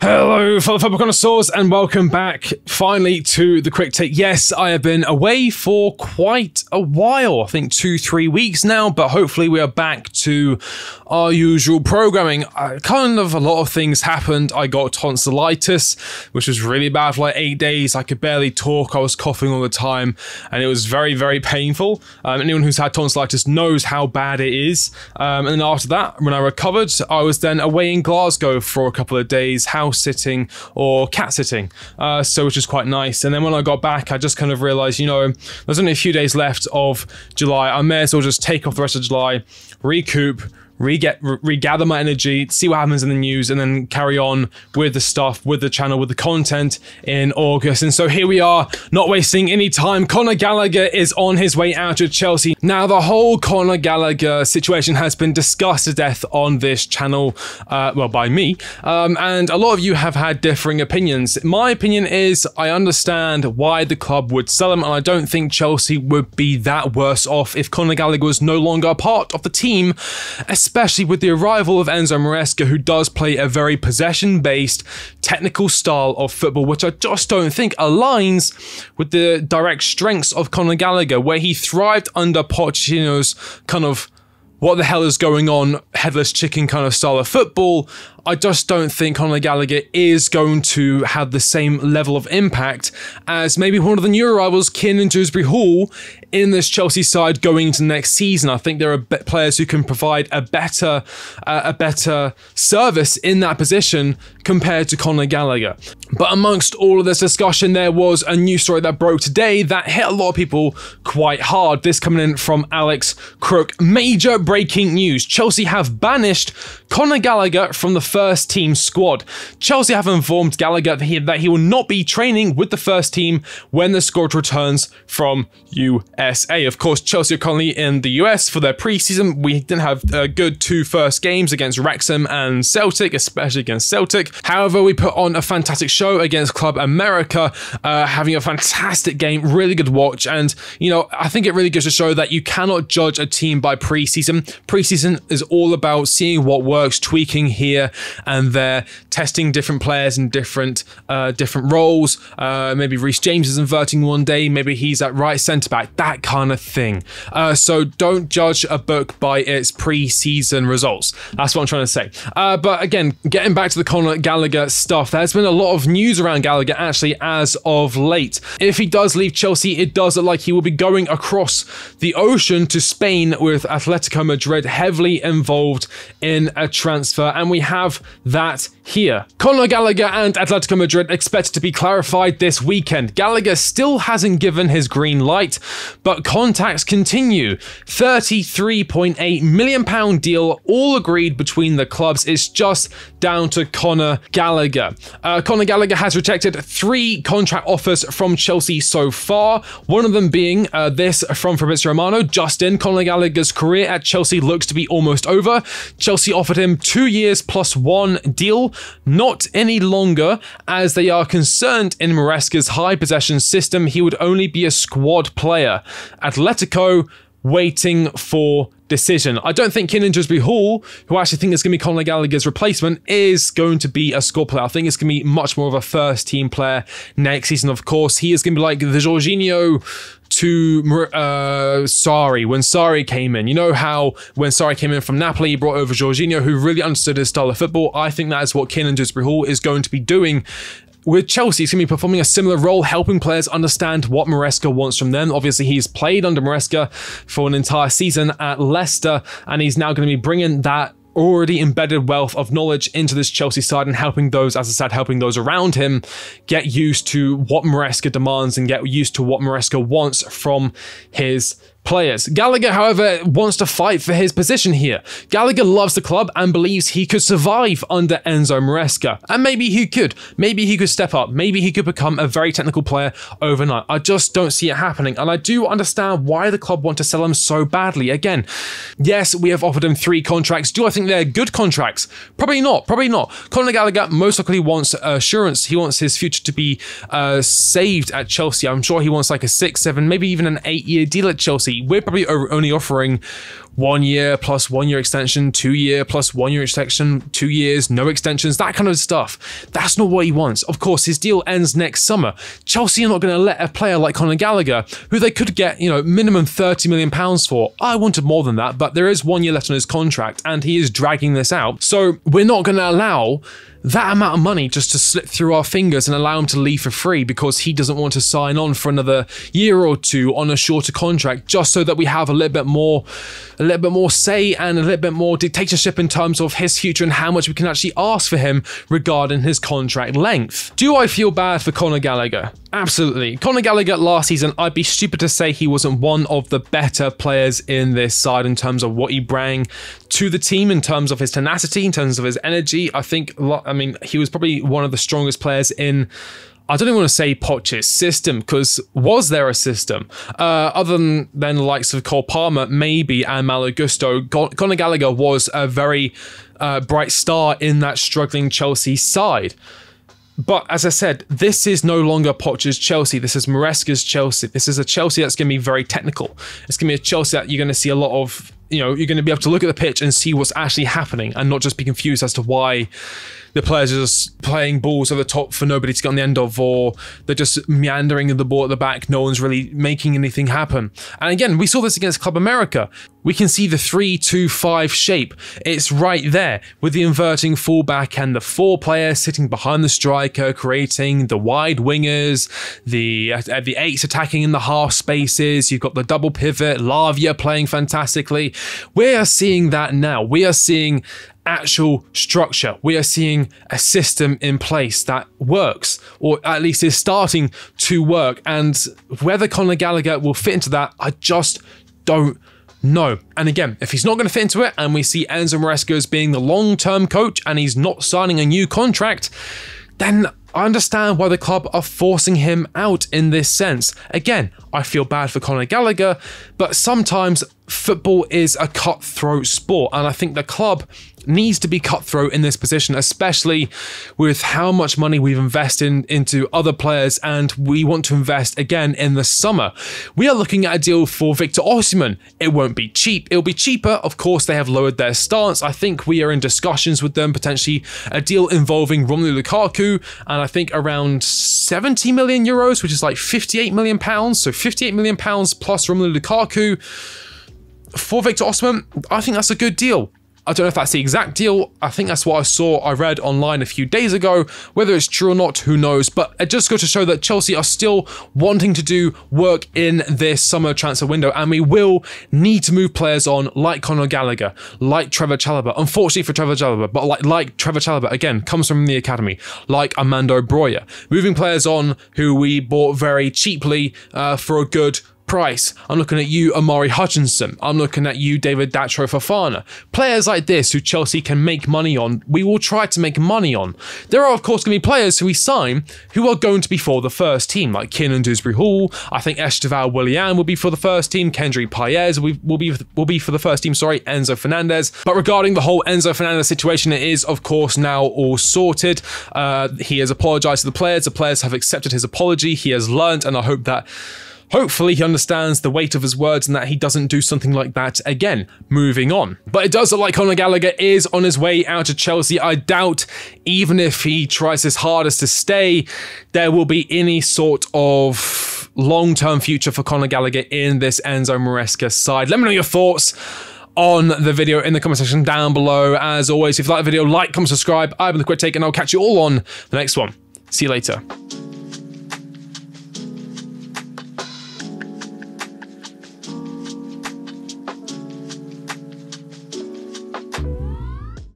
Hello, fellow football connoisseurs, and welcome back finally to the quick take. Yes, I have been away for quite a while, I think 2-3 weeks now, but hopefully we are back to our usual programming. Kind of a lot of things happened. I got tonsillitis, which was really bad for like 8 days. I could barely talk. I was coughing all the time, and it was very, very painful. Anyone who's had tonsillitis knows how bad it is. And then after that, when I recovered, I was then away in Glasgow for a couple of days, house sitting or cat sitting, so which is quite nice. And then when I got back, I just kind of realized, you know, there's only a few days left of July. I may as well just take off the rest of July, recoup, regather my energy, see what happens in the news, and then carry on with the stuff, with the channel, with the content in August. And so here we are, not wasting any time. Conor Gallagher is on his way out of Chelsea. Now, the whole Conor Gallagher situation has been discussed to death on this channel, well, by me, and a lot of you have had differing opinions. My opinion is I understand why the club would sell him, and I don't think Chelsea would be that worse off if Conor Gallagher was no longer a part of the team, especially with the arrival of Enzo Maresca, who does play a very possession-based, technical style of football, which I just don't think aligns with the direct strengths of Conor Gallagher, where he thrived under Pochettino's kind of what the hell is going on, headless chicken kind of style of football. I just don't think Conor Gallagher is going to have the same level of impact as maybe one of the new arrivals, Kiernan Dewsbury-Hall, in this Chelsea side going into next season. I think there are players who can provide a better service in that position compared to Conor Gallagher. But amongst all of this discussion, there was a news story that broke today that hit a lot of people quite hard. This coming in from Alex Crook. Major breaking news. Chelsea have banished Conor Gallagher from the first team squad. Chelsea have informed Gallagher that he will not be training with the first team when the squad returns from USA. Of course, Chelsea are currently in the US for their preseason. We didn't have a good 2 first games against Wrexham and Celtic, especially against Celtic. However, we put on a fantastic show against Club America, having a fantastic game, really good watch. And, you know, I think it really goes to show that you cannot judge a team by preseason. Preseason is all about seeing what works, tweaking here and there, testing different players in different roles. Maybe Reece James is inverting one day, maybe he's at right centre-back, that kind of thing. So don't judge a book by its pre-season results. That's what I'm trying to say. But again, getting back to the Conor Gallagher stuff, there's been a lot of news around Gallagher actually as of late. If he does leave Chelsea, it does look like he will be going across the ocean to Spain, with Atletico Madrid heavily involved in a transfer, and we have that here. Conor Gallagher and Atletico Madrid expected to be clarified this weekend. Gallagher still hasn't given his green light, but contacts continue. £33.8 million deal, all agreed between the clubs. It's just down to Conor Gallagher. Conor Gallagher has rejected 3 contract offers from Chelsea so far, one of them being this from Fabrizio Romano. Justin, Conor Gallagher's career at Chelsea looks to be almost over. Chelsea offered him 2 years plus 1 deal, not any longer, as they are concerned in Maresca's high possession system he would only be a squad player. Atletico waiting for decision. I don't think Kiernan Dewsbury-Hall, who I actually think is going to be Conor Gallagher's replacement, is going to be a squad player. I think it's going to be much more of a first team player next season. Of course, he is going to be like the Jorginho to Sarri when Sarri came in. You know how when Sarri came in from Napoli, he brought over Jorginho, who really understood his style of football. I think that is what Kiernan Dewsbury-Hall is going to be doing with Chelsea. He's going to be performing a similar role, helping players understand what Maresca wants from them. Obviously, he's played under Maresca for an entire season at Leicester, and he's now going to be bringing that already embedded wealth of knowledge into this Chelsea side and helping those, as I said, helping those around him get used to what Maresca demands and get used to what Maresca wants from his players. Gallagher, however, wants to fight for his position here. Gallagher loves the club and believes he could survive under Enzo Maresca. And maybe he could. Maybe he could step up. Maybe he could become a very technical player overnight. I just don't see it happening. And I do understand why the club want to sell him so badly. Again, yes, we have offered him 3 contracts. Do I think they're good contracts? Probably not. Probably not. Conor Gallagher most likely wants assurance. He wants his future to be saved at Chelsea. I'm sure he wants like a 6, 7, maybe even an 8-year deal at Chelsea. Chelsea, we're probably only offering 1 year plus 1 year extension, 2 year plus 1 year extension, 2 years, no extensions, that kind of stuff. That's not what he wants. Of course, his deal ends next summer. Chelsea are not going to let a player like Conor Gallagher, who they could get, you know, minimum £30 million for. I wanted more than that, but there is 1 year left on his contract and he is dragging this out. So we're not going to allow that amount of money just to slip through our fingers and allow him to leave for free because he doesn't want to sign on for another year or two on a shorter contract, just so that we have a little bit more say and a little bit more dictatorship in terms of his future and how much we can actually ask for him regarding his contract length. Do I feel bad for Conor Gallagher? Absolutely. Conor Gallagher last season, I'd be stupid to say he wasn't one of the better players in this side in terms of what he brought to the team, in terms of his tenacity, in terms of his energy. I mean, he was probably one of the strongest players in, I don't even want to say Poches' system, because was there a system? Other than the likes of Cole Palmer, maybe, and Malo Gusto, Conor Gallagher was a very bright star in that struggling Chelsea side. But as I said, this is no longer Poches Chelsea. This is Maresca's Chelsea. This is a Chelsea that's going to be very technical. It's going to be a Chelsea that you're going to see a lot of, you know, you're going to be able to look at the pitch and see what's actually happening and not just be confused as to why the players are just playing balls over the top for nobody to get on the end of, or they're just meandering the ball at the back. No one's really making anything happen. And again, we saw this against Club America. We can see the 3-2-5 shape. It's right there with the inverting fullback and the 4 players sitting behind the striker, creating the wide wingers, the 8s attacking in the half spaces. You've got the double pivot, Lavia playing fantastically. We are seeing that now. We are seeing actual structure. We are seeing a system in place that works, or at least is starting to work. And whether Conor Gallagher will fit into that, I just don't know. And again, if he's not going to fit into it, and we see Enzo Maresca as being the long-term coach and he's not signing a new contract, then I understand why the club are forcing him out in this sense. Again, I feel bad for Conor Gallagher, but sometimes football is a cutthroat sport, and I think the club needs to be cutthroat in this position, especially with how much money we've invested into other players, and we want to invest again in the summer. We are looking at a deal for Victor Osimhen. It won't be cheap. It'll be cheaper. Of course, they have lowered their stance. I think we are in discussions with them, potentially a deal involving Romelu Lukaku, and I think around 70 million euros, which is like 58 million pounds. So 58 million pounds plus Romelu Lukaku for Victor Osman. I think that's a good deal. I don't know if that's the exact deal. I think that's what I read online a few days ago. Whether it's true or not, who knows? But it just goes to show that Chelsea are still wanting to do work in this summer transfer window, and we will need to move players on like Conor Gallagher, like Trevor Chalobah. Unfortunately for Trevor Chalobah, but like Trevor Chalobah, again, comes from the academy, like Armando Broja. Moving players on who we bought very cheaply for a good price. I'm looking at you, Amari Hutchinson. I'm looking at you, David Datro Fofana. Players like this who Chelsea can make money on, we will try to make money on. There are, of course, going to be players who we sign who are going to be for the first team, like Kiernan Dewsbury-Hall. I think Esteval Willian will be for the first team. Kendry Paez will be for the first team, sorry, Enzo Fernandez. But regarding the whole Enzo Fernandez situation, it is, of course, now all sorted. He has apologized to the players. The players have accepted his apology. He has learned, and I hope that hopefully he understands the weight of his words and that he doesn't do something like that again. Moving on. But it does look like Conor Gallagher is on his way out of Chelsea. I doubt, even if he tries his hardest to stay, there will be any sort of long-term future for Conor Gallagher in this Enzo Maresca side. Let me know your thoughts on the video in the comment section down below. As always, if you like the video, like, comment, subscribe. I've been The Quick Take, and I'll catch you all on the next one. See you later.